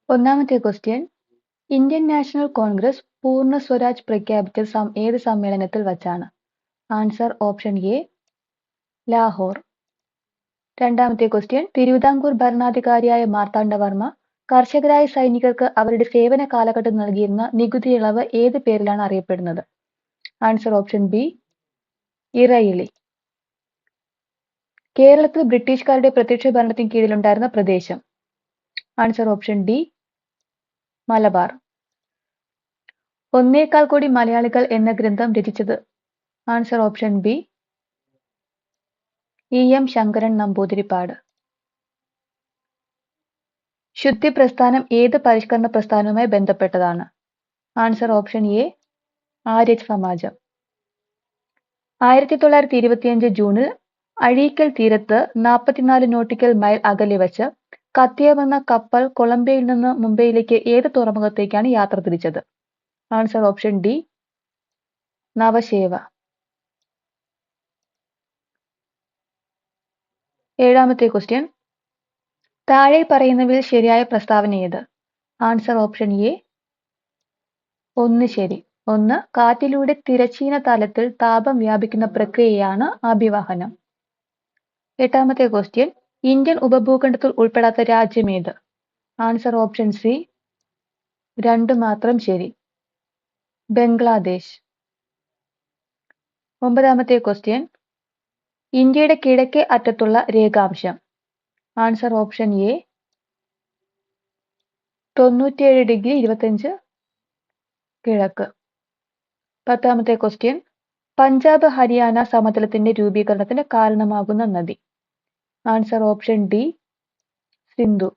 ഒന്നാമത്തെ question Indian national Congress പൂർണ്ണ സ്വരാജ് പ്രഖ്യാപിച്ച ഏത് സമ്മേളനത്തിൽ വച്ചാണ്? Answer option A Lahore. രണ്ടാമത്തെ ക്വസ്റ്റ്യൻ തിരുവിതാംകൂർ ഭരണാധികാരിയായ മാർത്താണ്ഡവർമ്മ കർഷകരായ സൈനികർക്ക് അവരുടെ സേവന കാലഘട്ടം നൽകിയിരുന്ന നികുതി ഇളവ് ഏത് പേരിലാണ് അറിയപ്പെടുന്നത്? ആൻസർ ഓപ്ഷൻ ബി ഇറയിളി. കേരളത്തിൽ ബ്രിട്ടീഷുകാരുടെ പ്രത്യക്ഷ ഭരണത്തിന് കീഴിലുണ്ടായിരുന്ന പ്രദേശം? Answer option D Malabar. ഒന്നേക്കാൾ കോടി മലയാളികൾ എന്ന ഗ്രന്ഥം രചിച്ചത്? Answer option B E M. Sankaran Namboodiripad. ശുദ്ധി പ്രസ്ഥാനം ഏത് പരിഷ്കരണ പ്രസ്ഥാനവുമായി ബന്ധപ്പെട്ടതാണ്? Answer option A Arya Samaj. 1925 ജൂണിൽ അഴീക്കൽ തീരത്ത് 44 നോട്ടിക്കൽ മൈൽ അകലെ വച്ച് കത്തിയമെന്ന കപ്പൽ കൊളംബിയയിൽ നിന്ന് മുംബൈയിലേക്ക് ഏത് തുറമുഖത്തേക്കാണ് യാത്ര തിരിച്ചത്? Answer option D Navasheva. ഏഴാമത്തെ ക്വസ്റ്റ്യൻ താഴെ പറയുന്നവയിൽ ശരിയായ പ്രസ്താവന ഏത്? ആൻസർ ഓപ്ഷൻ എ ഒന്ന് ശരി. ഒന്ന് കാറ്റിലൂടെ തിരശ്ചീന തലത്തിൽ താപം വ്യാപിക്കുന്ന പ്രക്രിയയാണ് അഭിവഹനം. എട്ടാമത്തെ ക്വസ്റ്റ്യൻ ഇന്ത്യൻ ഉപഭൂഖണ്ഡത്തിൽ ഉൾപ്പെടാത്ത രാജ്യം ഏത്? ആൻസർ ഓപ്ഷൻ സി രണ്ട് മാത്രം ശരി, ബംഗ്ലാദേശ്. ഒമ്പതാമത്തെ ക്വസ്റ്റ്യൻ ഇന്ത്യയുടെ കിഴക്കേ അറ്റത്തുള്ള രേഖാംശം? ആൻസർ ഓപ്ഷൻ എ 97°25 കിഴക്ക്. പത്താമത്തെ ക്വസ്റ്റ്യൻ പഞ്ചാബ് ഹരിയാന സമതലത്തിന്റെ രൂപീകരണത്തിന് കാരണമാകുന്ന നദി? Answer option D Sindhu.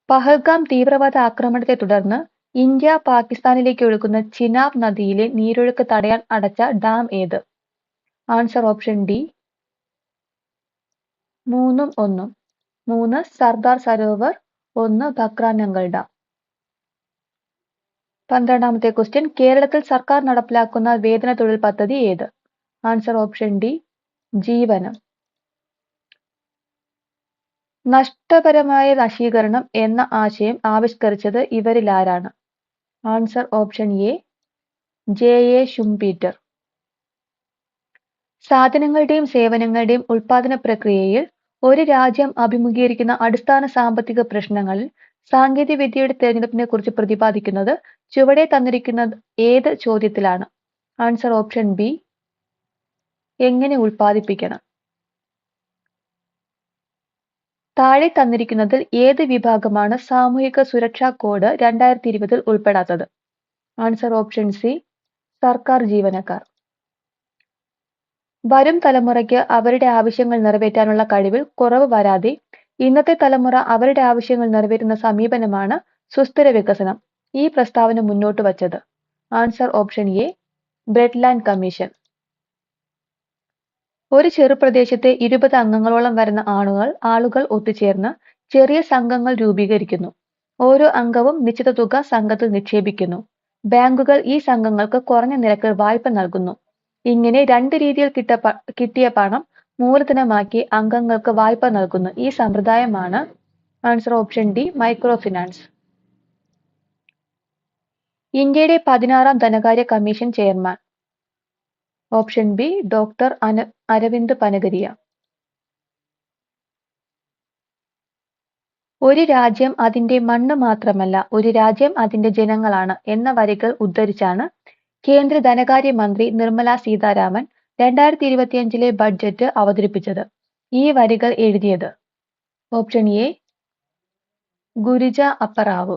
Pahalgam തീവ്രവാദ ആക്രമണത്തെ തുടർന്ന് ഇന്ത്യ പാകിസ്ഥാനിലേക്ക് ഒഴുകുന്ന ചിനാബ് നദിയിലെ നീരൊഴുക്ക് തടയാൻ അടച്ച ഡാം ഏത്? Answer option D 3 1. 3 Sardar Sarovar, 1 Bhakra Nangal dam. 12ാമത്തെ ക്വസ്റ്റ്യൻ കേരളത്തിൽ സർക്കാർ നടപ്പിലാക്കുന്ന വേതന തൊഴിൽ പദ്ധതി ഏത്? Answer option D Jeevanam. നഷ്ടപരമായ നശീകരണം എന്ന ആശയം ആവിഷ്കരിച്ചത് ഇവരിൽ ആരാണ്? Answer option A J A. Schumpeter. സാധനങ്ങളുടെയും സേവനങ്ങളുടെയും ഉൽപാദന പ്രക്രിയയിൽ ഒരു രാജ്യം അഭിമുഖീകരിക്കുന്ന അടിസ്ഥാന സാമ്പത്തിക പ്രശ്നങ്ങളിൽ സാങ്കേതിക വിദ്യയുടെ തിരഞ്ഞെടുപ്പിനെ കുറിച്ച് പ്രതിപാദിക്കുന്നത് ചുവടെ തന്നിരിക്കുന്നത് ഏത് ചോദ്യത്തിലാണ്? ആൻസർ ഓപ്ഷൻ ബി എങ്ങനെ ഉൽപ്പാദിപ്പിക്കണം. താഴെ തന്നിരിക്കുന്നതിൽ ഏത് വിഭാഗമാണ് സാമൂഹിക സുരക്ഷാ കോഡ് 2020 ഉൾപ്പെടാത്തത്? ആൻസർ ഓപ്ഷൻ സി സർക്കാർ ജീവനക്കാർ. വരും തലമുറയ്ക്ക് അവരുടെ ആവശ്യങ്ങൾ നിറവേറ്റാനുള്ള കഴിവിൽ കുറവ് വരാതെ ഇന്നത്തെ തലമുറ അവരുടെ ആവശ്യങ്ങൾ നിറവേറ്റുന്ന സമീപനമാണ് സുസ്ഥിര വികസനം. ഈ പ്രസ്താവന മുന്നോട്ട് വച്ചത്? Answer option A Brundtland commission. ഒരു ചെറുപ്രദേശത്തെ 20 അംഗങ്ങളോളം വരുന്ന ആളുകൾ ഒത്തുചേർന്ന് ചെറിയ സംഘങ്ങൾ രൂപീകരിക്കുന്നു. ഓരോ അംഗവും നിശ്ചിത തുക സംഘത്തിൽ നിക്ഷേപിക്കുന്നു. ബാങ്കുകൾ ഈ സംഘങ്ങൾക്ക് കുറഞ്ഞ നിരക്കിൽ വായ്പ നൽകുന്നു. ഇങ്ങനെ രണ്ട് രീതിയിൽ കിട്ടിയ പണം മൂലധനമാക്കി അംഗങ്ങൾക്ക് വായ്പ നൽകുന്നു. ഈ സമ്പ്രദായമാണ് answer option D micro finance. ഇന്ത്യയുടെ 16ാം ധനകാര്യ commission chairman? Option B doctor Arvind Panagariya. ഒരു രാജ്യം അതിന്റെ മണ്ണ് മാത്രമല്ല, ഒരു രാജ്യം അതിന്റെ ജനങ്ങളാണ് എന്ന വരികൾ ഉദ്ധരിച്ചാണ് കേന്ദ്ര ധനകാര്യ മന്ത്രി നിർമ്മല സീതാരാമൻ 2025 ബഡ്ജറ്റ് അവതരിപ്പിച്ചത്. ഈ വരികൾ എഴുതിയത്? Option A Gurajada Apparao.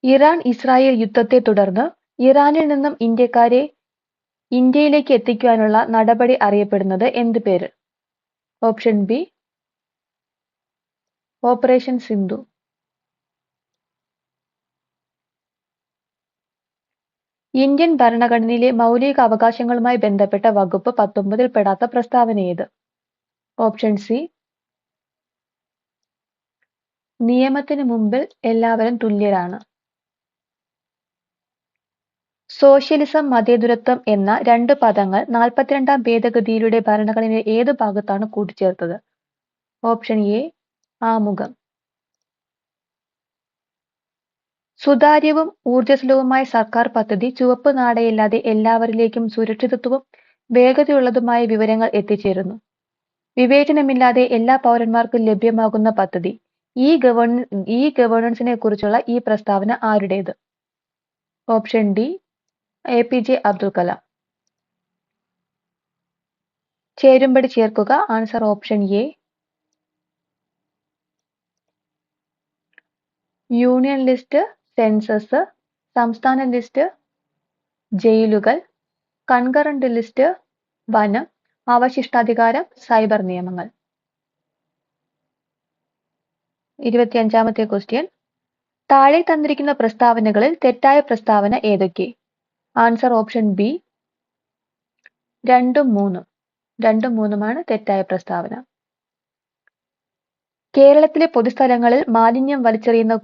Iran Israel യുദ്ധത്തെ തുടർന്ന് ഇറാനിൽ നിന്നും ഇന്ത്യക്കാരെ ഇന്ത്യയിലേക്ക് എത്തിക്കുവാനുള്ള നടപടി അറിയപ്പെടുന്നത് എന്ത് പേര്? Option B operation Sindhu. Indian ഭരണഘടനയിലെ മൗലിക അവകാശങ്ങളുമായി ബന്ധപ്പെട്ട വകുപ്പ് 19 പെടാത്ത പ്രസ്താവന ഏത്? ഓപ്ഷൻ സി നിയമത്തിന് മുമ്പിൽ എല്ലാവരും തുല്യരാണ്. സോഷ്യലിസം, മതേതരത്വം എന്ന രണ്ട് പദങ്ങൾ 42ാം ഭേദഗതിയിലൂടെ ഭരണഘടനയുടെ ഏത് ഭാഗത്താണ് കൂട്ടിച്ചേർത്തത്? ഓപ്ഷൻ എ ആമുഖം. സുതാര്യവും ഊർജ്ജസ്വലവുമായ സർക്കാർ പദ്ധതി ചുവപ്പ് നാടയില്ലാതെ എല്ലാവരിലേക്കും സുരക്ഷിതത്വവും വേഗതയുള്ളതുമായ വിവരങ്ങൾ എത്തിച്ചേരുന്നു. വിവേചനമില്ലാതെ എല്ലാ പൗരന്മാർക്കും ലഭ്യമാകുന്ന പദ്ധതി. ഈ ഗവേണൻസിനെ കുറിച്ചുള്ള ഈ പ്രസ്താവന ആരുടേത്? Option D APJ Abdul Kalam. ചേരുംപടി ചേർക്കുക. Answer option A. Union list census, സംസ്ഥാന ലിസ്റ്റ് ജയിലുകൾ, കൺകറന്റ് ലിസ്റ്റ് വനം, അവശിഷ്ടാധികാരം സൈബർ നിയമങ്ങൾ. 25ാമത്തെ ക്വസ്റ്റ്യൻ. താഴെ തന്നിരിക്കുന്ന പ്രസ്താവനകളിൽ തെറ്റായ പ്രസ്താവന ഏതൊക്കെ? ആൻസർ ഓപ്ഷൻ ബി 2ഉം 3ഉം. 2ഉം 3ഉമാണ് തെറ്റായ പ്രസ്താവന. കേരളത്തിലെ പൊതുസ്ഥലങ്ങളിൽ മാലിന്യം വലിച്ചെറിയുന്ന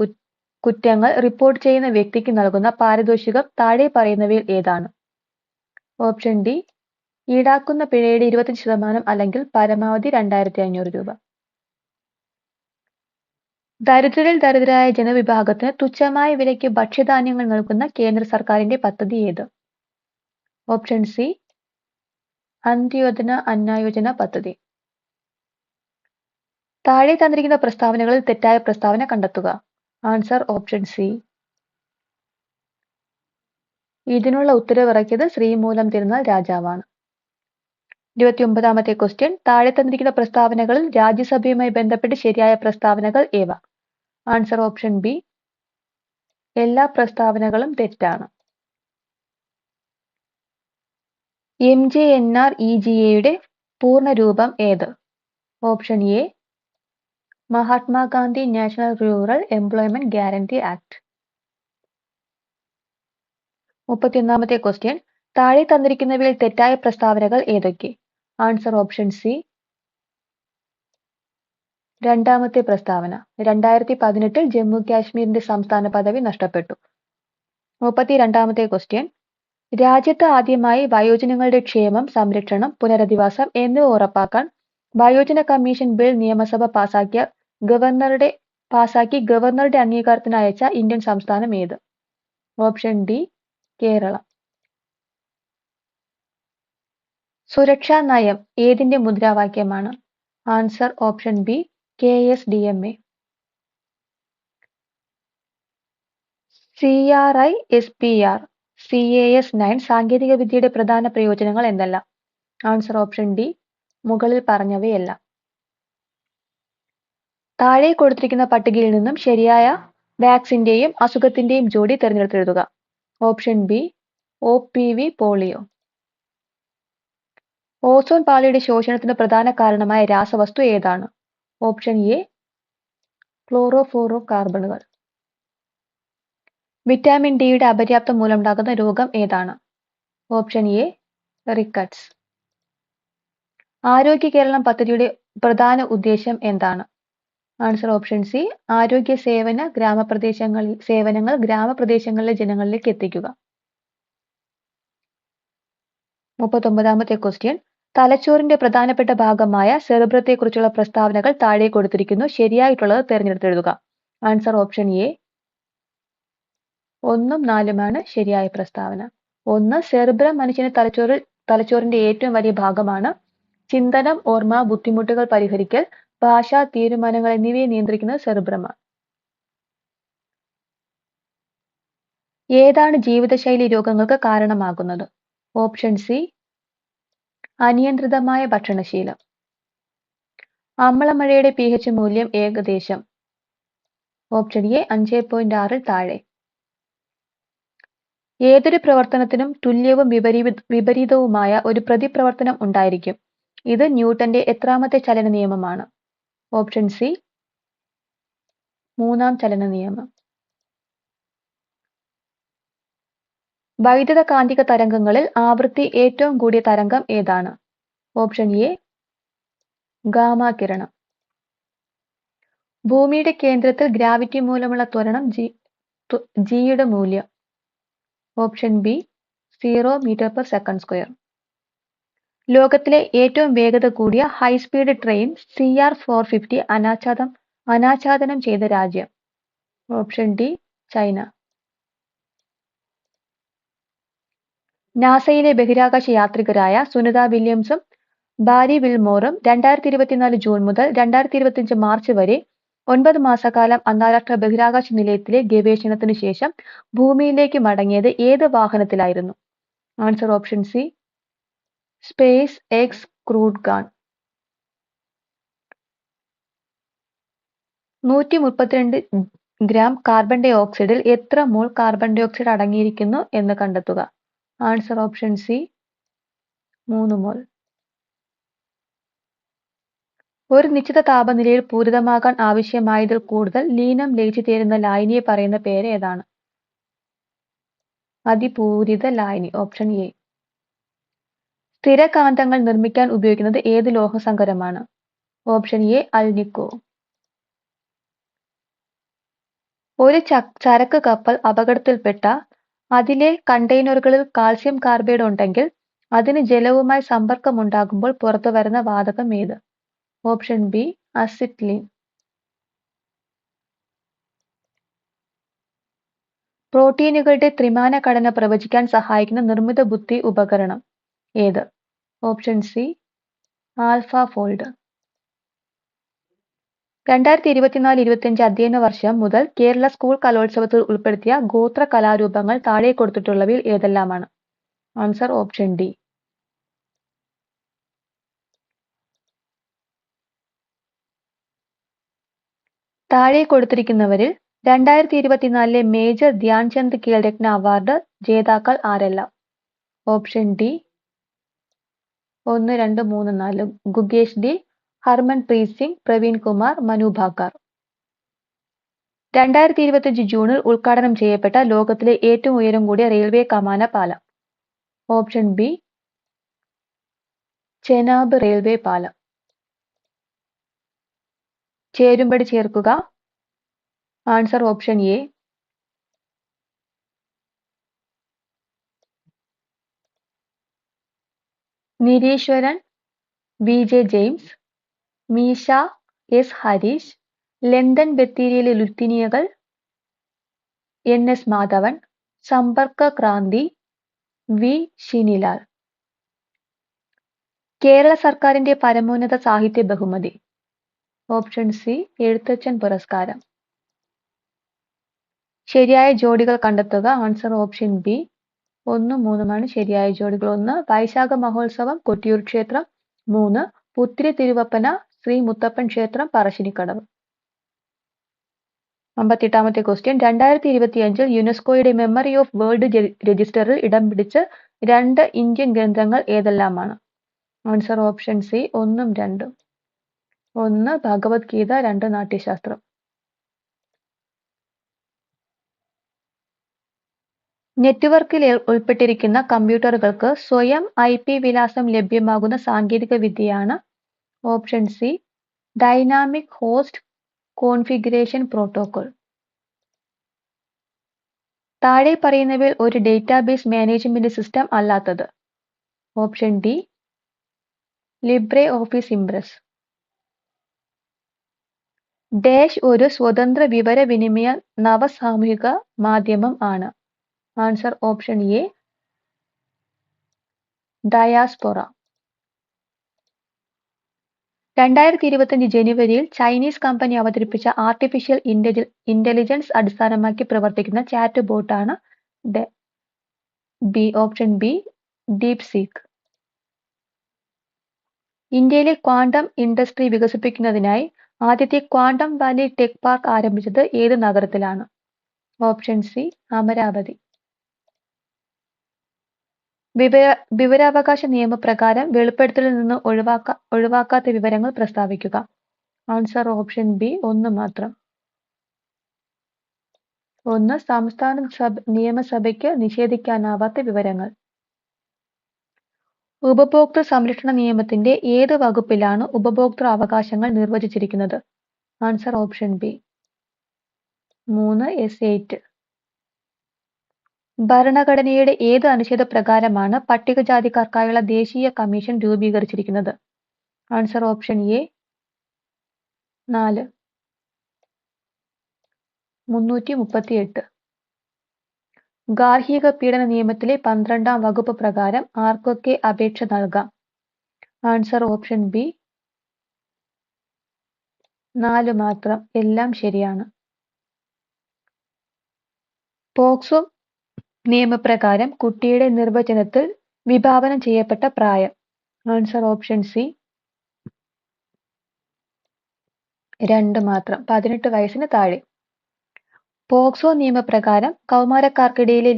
കുറ്റങ്ങൾ റിപ്പോർട്ട് ചെയ്യുന്ന വ്യക്തിക്ക് നൽകുന്ന പാരിതോഷികം താഴെ പറയുന്നവയിൽ ഏതാണ്? ഓപ്ഷൻ ഡി ഈടാക്കുന്ന പിഴയുടെ 25% അല്ലെങ്കിൽ പരമാവധി 2500 രൂപ. ദരിദ്രരിൽ ദരിദ്രരായ ജനവിഭാഗത്തിന് തുച്ഛമായ വിലയ്ക്ക് ഭക്ഷ്യധാന്യങ്ങൾ നൽകുന്ന കേന്ദ്ര സർക്കാരിന്റെ പദ്ധതി ഏത്? ഓപ്ഷൻ സി അന്ത്യോദയ അന്ന യോജന പദ്ധതി. താഴെ തന്നിരിക്കുന്ന പ്രസ്താവനകളിൽ തെറ്റായ പ്രസ്താവന കണ്ടെത്തുക. Answer option C. ഇതിനുള്ള ഉത്തരവിറക്കിയത് ശ്രീമൂലം തിരുനാൾ രാജാവാണ്. 29ാമത്തെ ക്വസ്റ്റ്യൻ. താഴെ തന്നിരിക്കുന്ന പ്രസ്താവനകളിൽ രാജ്യസഭയുമായി ബന്ധപ്പെട്ട് ശരിയായ പ്രസ്താവനകൾ ഏവ? ആൻസർ ഓപ്ഷൻ ബി എല്ലാ പ്രസ്താവനകളും തെറ്റാണ്. MJNREGA പൂർണ്ണരൂപം ഏത്? Option A Mahatma Gandhi national rural employment guarantee act. 31ാമത്തെ question. താഴെ തന്നിരിക്കുന്നവയിൽ തെറ്റായ പ്രസ്താവനകൾ ഏതൊക്കെ? ആൻസർ ഓപ്ഷൻ സി 2ാമത്തെ പ്രസ്താവന. 2018 ജമ്മു കാശ്മീരിന്റെ സംസ്ഥാന പദവി നഷ്ടപ്പെട്ടു. 32ാമത്തെ ക്വസ്റ്റ്യൻ. രാജ്യത്ത് ആദ്യമായി വയോജനങ്ങളുടെ ക്ഷേമം, സംരക്ഷണം, പുനരധിവാസം എന്നിവ ഉറപ്പാക്കാൻ വയോജന കമ്മീഷൻ ബിൽ നിയമസഭ പാസാക്കി ഗവർണറുടെ അംഗീകാരത്തിന് അയച്ച ഇന്ത്യൻ സംസ്ഥാനം ഏത്? Option D Kerala. സുരക്ഷാ നയം ഏതിന്റെ മുദ്രാവാക്യമാണ്? Answer option B KSDMA. CRISPR CAS9 സാങ്കേതിക വിദ്യയുടെ പ്രധാന പ്രയോജനങ്ങൾ എന്തെല്ലാം? ആൻസർ ഓപ്ഷൻ ഡി മുകളിൽ പറഞ്ഞവയെല്ലാം. താഴെ കൊടുത്തിരിക്കുന്ന പട്ടികയിൽ നിന്നും ശരിയായ വാക്സിന്റെയും അസുഖത്തിന്റെയും ജോഡി തിരഞ്ഞെടുത്തെഴുതുക. Option B OPV polio. Ozone പാളിയുടെ ശോഷണത്തിന് പ്രധാന കാരണമായ രാസവസ്തു ഏതാണ്? ഓപ്ഷൻ എ ക്ലോറോഫ്ലോറോ കാർബണുകൾ. വിറ്റാമിൻ ഡിയുടെ അപര്യാപ്തം മൂലമുണ്ടാകുന്ന രോഗം ഏതാണ്? Option A rickets. Arogya Keralam പദ്ധതിയുടെ പ്രധാന ഉദ്ദേശം എന്താണ്? ആൻസർ ഓപ്ഷൻ സി ആരോഗ്യ സേവനങ്ങൾ ഗ്രാമപ്രദേശങ്ങളിലെ ജനങ്ങളിലേക്ക് എത്തിക്കുക. 39ാമത്തെ ക്വസ്റ്റ്യൻ. തലച്ചോറിന്റെ പ്രധാനപ്പെട്ട ഭാഗമായ സെറിബ്രത്തെക്കുറിച്ചുള്ള പ്രസ്താവനകൾ താഴെ കൊടുത്തിരിക്കുന്നു. ശരിയായിട്ടുള്ളത് തിരഞ്ഞെടുത്തെഴുതുക. ആൻസർ ഓപ്ഷൻ എ 1ഉം 4ഉമാണ് ശരിയായ പ്രസ്താവന. 1 സെറിബ്രം മനുഷ്യന് തലച്ചോറിന്റെ ഏറ്റവും വലിയ ഭാഗമാണ്. ചിന്തനം, ഓർമ്മ, ബുദ്ധിമുട്ടുകൾ പരിഹരിക്കൽ, ഭാഷ, തീരുമാനങ്ങൾ എന്നിവയെ നിയന്ത്രിക്കുന്നത് സെറിബ്രമാണ്. ഏതാണ് ജീവിതശൈലി രോഗങ്ങൾക്ക് കാരണമാകുന്നത്? ഓപ്ഷൻ സി അനിയന്ത്രിതമായ ഭക്ഷണശീലം. അമ്ലമഴയുടെ pH മൂല്യം ഏകദേശം? ഓപ്ഷൻ എ 5.6 താഴെ. ഏതൊരു പ്രവർത്തനത്തിനും തുല്യവും വിപരീതവുമായ ഒരു പ്രതിപ്രവർത്തനം ഉണ്ടായിരിക്കും. ഇത് ന്യൂട്ടന്റെ എത്രാമത്തെ ചലന നിയമമാണ്? ഓപ്ഷൻ സി 3ആം ചലന നിയമം. വൈദ്യുത കാന്തിക തരംഗങ്ങളിൽ ആവൃത്തി ഏറ്റവും കൂടിയ തരംഗം ഏതാണ്? ഓപ്ഷൻ എ ഗാമ കിരണം. ഭൂമിയുടെ കേന്ദ്രത്തിൽ ഗ്രാവിറ്റി മൂലമുള്ള ത്വരണം ജിയുടെ മൂല്യം? Option B 0 m/s². ലോകത്തിലെ ഏറ്റവും വേഗത കൂടിയ ഹൈസ്പീഡ് ട്രെയിൻ CR-450 അനാച്ഛാദനം ചെയ്ത രാജ്യം? Option D China. നാസയിലെ ബഹിരാകാശ യാത്രികരായ സുനിത വില്യംസും ബാരി വിൽമോറും 2024 ജൂൺ മുതൽ 2025 മാർച്ച് വരെ 9 മാസക്കാലം അന്താരാഷ്ട്ര ബഹിരാകാശ നിലയത്തിലെ ഗവേഷണത്തിനു ശേഷം ഭൂമിയിലേക്ക് മടങ്ങിയത് ഏത് വാഹനത്തിലായിരുന്നു? Answer option C SpaceX crew gun. 132 gram carbon ഡൈ ഓക്സൈഡിൽ എത്ര മോൾ കാർബൺ ഡൈ ഓക്സൈഡ് അടങ്ങിയിരിക്കുന്നു എന്ന് കണ്ടെത്തുക. Answer option C 3 mole. ഒരു നിശ്ചിത താപനിലയിൽ പൂരിതമാകാൻ ആവശ്യമായതിൽ കൂടുതൽ ലീനം ലയിച്ചു ചേരുന്ന ലായനിയെ പറയുന്ന പേര് ഏതാണ്? അതിപൂരിത ലായനി. Option A. സ്ഥിരകാന്തങ്ങൾ നിർമ്മിക്കാൻ ഉപയോഗിക്കുന്നത് ഏത് ലോഹസങ്കരമാണ്? Option A alnico. ഒരു ചരക്ക് കപ്പൽ അപകടത്തിൽപ്പെട്ട അതിലെ കണ്ടെയ്നറുകളിൽ കാൽസ്യം കാർബൈഡ് ഉണ്ടെങ്കിൽ അതിന് ജലവുമായി സമ്പർക്കമുണ്ടാകുമ്പോൾ പുറത്തുവരുന്ന വാതകം ഏത്? Option B acetylene. പ്രോട്ടീനുകളുടെ ത്രിമാന ഘടന പ്രവചിക്കാൻ സഹായിക്കുന്ന നിർമ്മിത ബുദ്ധി ഉപകരണം ഏത്? Option C ആൽഫാഫോൾഡ്. 2024-25 അധ്യയന വർഷം മുതൽ കേരള സ്കൂൾ കലോത്സവത്തിൽ ഉൾപ്പെടുത്തിയ ഗോത്ര കലാരൂപങ്ങൾ താഴെ കൊടുത്തിട്ടുള്ളവയിൽ ഏതെല്ലാമാണ്? Answer option D. താഴെ കൊടുത്തിരിക്കുന്നവരിൽ 2024 മേജർ ധ്യാൻചന്ദ് ഖേൽരത്ന അവാർഡ് ജേതാക്കൾ ആരെല്ലാം? Option D 1, 2, 3, 4. Gukesh D, Harmanpreet Singh, Praveen Kumar, Manu Bhaker. 2025 ജൂണിൽ ഉദ്ഘാടനം ചെയ്യപ്പെട്ട ലോകത്തിലെ ഏറ്റവും ഉയരം കൂടിയ റെയിൽവേ കമാന പാലം? ഓപ്ഷൻ ബി ചെനാബ് റെയിൽവേ പാലം. ചേരുംപടി ചേർക്കുക. Answer option A Nireeshwaran VJ James, Meesha S Harish, London ബത്തേരിയിലെ ലുത്തിനിയകൾ NS മാധവൻ, സമ്പർക്ക ക്രാന്തി V ഷിനിലാൽ. കേരള സർക്കാരിന്റെ പരമോന്നത സാഹിത്യ ബഹുമതി? ഓപ്ഷൻ സി എഴുത്തച്ഛൻ പുരസ്കാരം. ശരിയായ ജോഡികൾ കണ്ടെത്തുക. ആൻസർ ഓപ്ഷൻ ബി 1, 3 ശരിയായ ജോഡികൾ. 1 വൈശാഖ മഹോത്സവം കൊട്ടിയൂർ ക്ഷേത്രം. 3 പുത്തിരി തിരുവപ്പന ശ്രീ മുത്തപ്പൻ ക്ഷേത്രം പറശ്ശിനിക്കടവ്. 58ാമത്തെ ക്വസ്റ്റ്യൻ. 2025 യുനെസ്കോയുടെ മെമ്മറി ഓഫ് വേൾഡ് രജിസ്റ്ററിൽ ഇടം പിടിച്ച 2 ഇന്ത്യൻ ഗ്രന്ഥങ്ങൾ ഏതെല്ലാമാണ്? Answer option C 1, 2. 1 ഭഗവത്ഗീത, 2 നാട്യശാസ്ത്രം. നെറ്റ്വർക്കിൽ ഉൾപ്പെട്ടിരിക്കുന്ന കമ്പ്യൂട്ടറുകൾക്ക് സ്വയം IP വിലാസം ലഭ്യമാകുന്ന സാങ്കേതിക വിദ്യയാണ്? Option C dynamic host configuration protocol. താഴെ പറയുന്നവയിൽ ഒരു ഡേറ്റാബേസ് മാനേജ്മെന്റ് സിസ്റ്റം അല്ലാത്തത്? Option D Libre office Impress. Dash ഒരു സ്വതന്ത്ര വിവരവിനിമയ നവസാമൂഹിക മാധ്യമം ആണ്? Answer option A diaspora. 2025 ജനുവരിയിൽ ചൈനീസ് കമ്പനി അവതരിപ്പിച്ച ആർട്ടിഫിഷ്യൽ ഇന്റലിജൻസ് അടിസ്ഥാനമാക്കി പ്രവർത്തിക്കുന്ന ചാറ്റ് ബോട്ടാണ്? Option B DeepSeek. ഇന്ത്യയിലെ ക്വാണ്ടം ഇൻഡസ്ട്രി വികസിപ്പിക്കുന്നതിനായി ആദ്യത്തെ ക്വാണ്ടം വാലി ടെക് പാർക്ക് ആരംഭിച്ചത് ഏത് നഗരത്തിലാണ്? Option C Amaravati. വിവരാവകാശ നിയമപ്രകാരം വെളിപ്പെടുത്തലിൽ നിന്ന് ഒഴിവാക്കാത്ത വിവരങ്ങൾ പ്രസ്താവിക്കുക. ആൻസർ ഓപ്ഷൻ ബി 1 മാത്രം. 1 സംസ്ഥാന നിയമസഭയ്ക്ക് നിഷേധിക്കാനാവാത്ത വിവരങ്ങൾ. ഉപഭോക്തൃ സംരക്ഷണ നിയമത്തിന്റെ ഏത് വകുപ്പിലാണ് ഉപഭോക്തൃ അവകാശങ്ങൾ നിർവചിച്ചിരിക്കുന്നത്? Answer option B 3 S8. ഭരണഘടനയുടെ ഏത് അനുച്ഛേദപ്രകാരമാണ് പട്ടികജാതിക്കാർക്കായുള്ള ദേശീയ കമ്മീഷൻ രൂപീകരിച്ചിരിക്കുന്നത്? Answer option A 4. 338. ഗാർഹിക പീഡന നിയമത്തിലെ 12-ാം വകുപ്പ് പ്രകാരം ആർക്കൊക്കെ അപേക്ഷ നൽകാം? ആൻസർ ഓപ്ഷൻ ബി 4 മാത്രം. എല്ലാം ശരിയാണ്. പോക്സോ നിയമപ്രകാരം കുട്ടിയുടെ നിർവചനത്തിൽ വിഭാവനം ചെയ്യപ്പെട്ട പ്രായം? ആൻസർ ഓപ്ഷൻ സി 2 മാത്രം. 18 വയസ്സിന് താഴെ. പോക്സോ നിയമപ്രകാരം കൗമാരക്കാർക്കിടയിലെ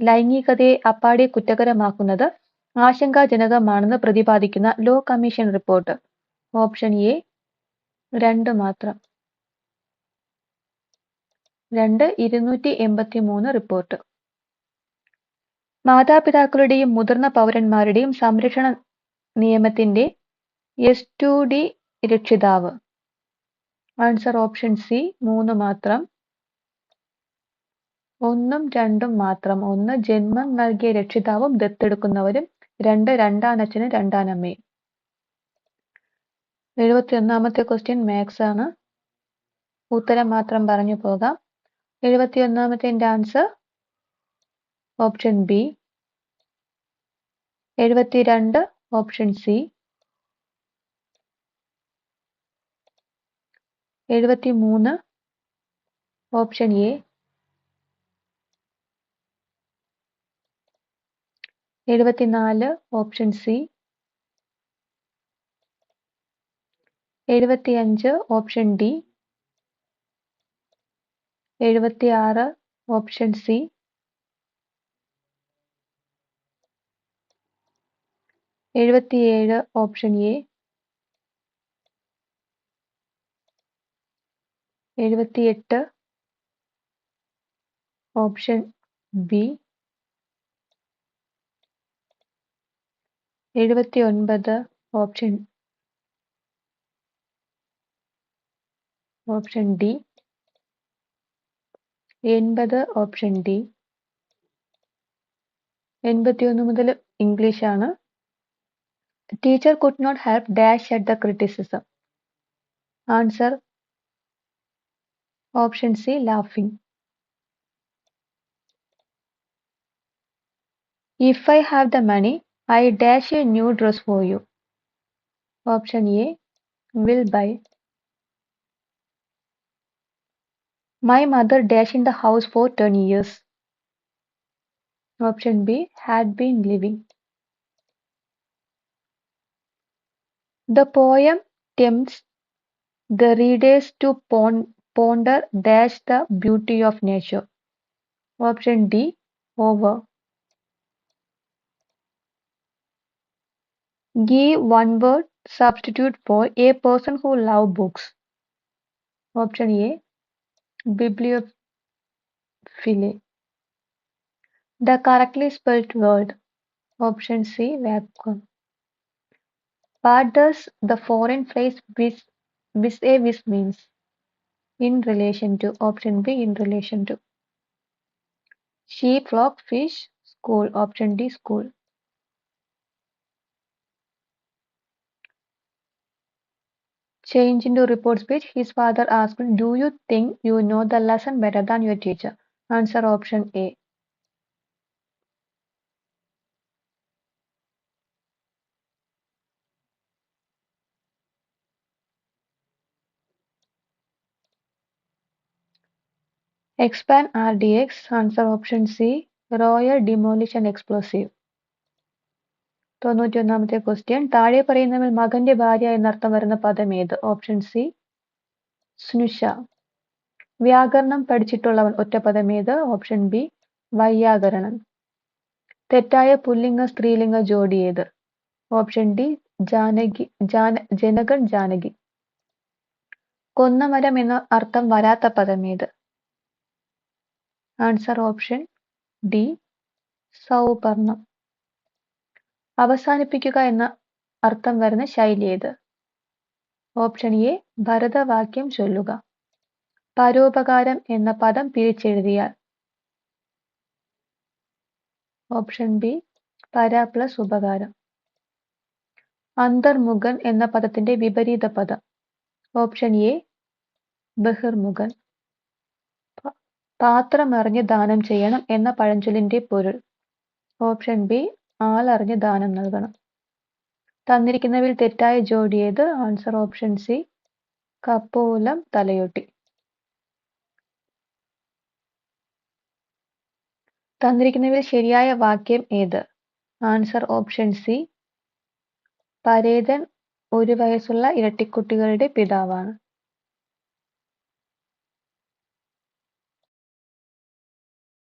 ലൈംഗികതയെ അപ്പാടെ കുറ്റകരമാക്കുന്നത് ആശങ്കാജനകമാണെന്ന് പ്രതിപാദിക്കുന്ന law commission report? Option A 2 മാത്രം. 283 റിപ്പോർട്ട്. മാതാപിതാക്കളുടെയും മുതിർന്ന പൗരന്മാരുടെയും സംരക്ഷണ നിയമത്തിന്റെ S2D രക്ഷിതാവ്? ആൻസർ ഓപ്ഷൻ സി 3 മാത്രം. 1 2 മാത്രം. 1 ജന്മം നൽകിയ രക്ഷിതാവും ദത്തെടുക്കുന്നവരും. 2 രണ്ടാനച്ഛനും രണ്ടാനമ്മയും. 71ാമത്തെ ക്വസ്റ്റ്യൻ മാത്സ് ആണ്. ഉത്തരം മാത്രം പറഞ്ഞു പോകാം. 71ാമത്തെ answer option B. 72 option C. 73 option A. 74 option C. 75 option D. 76 option C. 77 option A. 78 option B. 79 option D. 80 option D. 81 മുതൽ ഇംഗ്ലീഷ് ആണ്. Teacher could not help dash at the criticism. Answer option C laughing. If I have the money, I dash a new dress for you. Option A will buy. My mother dash in the house for 10 years. Option B had been living. The poem tempts the readers to ponder dash the beauty of nature. Option D over. Give one word substitute for a person who loves books. Option A bibliophile. The correctly spelled word. Option C vacuum. What does the foreign phrase vis a vis means? In relation to? Option B in relation to. Sheep, flock, fish, school. Option D school. Change into report speech. His father asked, do you think you know the lesson better than your teacher? Answer option A. Expand RDX. Answer option C. Royal Demolition Explosive. 91ാമത്തെ question. താഴെ പറയുന്നവൽ മകന്റെ ഭാര്യ എന്നർത്ഥം വരുന്ന പദം ഏത്? Option C സ്നുഷ. വ്യാകരണം പഠിച്ചിട്ടുള്ളവൻ ഒറ്റപ്പദം ഏത്? ഓപ്ഷൻ ബി വൈയാകരണൻ. തെറ്റായ പുല്ലിംഗ സ്ത്രീലിംഗ ജോഡി ഏത്? ഓപ്ഷൻ ഡി ജനകൻ ജാനകി. കൊന്നമരം എന്ന അർത്ഥം വരാത്ത പദം ഏത്? ആൻസർ ഓപ്ഷൻ ഡി സൗപർണം. അവസാനിപ്പിക്കുക എന്ന അർത്ഥം വരുന്ന ശൈലി ഏത്? ഓപ്ഷൻ എ ഭരതവാക്യം ചൊല്ലുക. പരോപകാരം എന്ന പദം പിരിച്ചെഴുതിയാൽ? ഓപ്ഷൻ ബി പര പ്ലസ് ഉപകാരം. അന്തർമുഖൻ എന്ന പദത്തിന്റെ വിപരീത പദം. Option A ബഹിർമുഖൻ. പാത്രമറിഞ്ഞ് ദാനം ചെയ്യണം എന്ന പഴഞ്ചൊല്ലിന്റെ പൊരുൾ. ഓപ്ഷൻ ബി ആളറിഞ്ഞ് ദാനം നൽകണം. തന്നിരിക്കുന്നവയിൽ തെറ്റായ ജോഡി ഏത്? ആൻസർ ഓപ്ഷൻ സി കപ്പോലം തലയോട്ടി. തന്നിരിക്കുന്നവയിൽ ശരിയായ വാക്യം ഏത്? ആൻസർ ഓപ്ഷൻ സി പരേതൻ 1 വയസ്സുള്ള ഇരട്ടിക്കുട്ടികളുടെ പിതാവാണ്.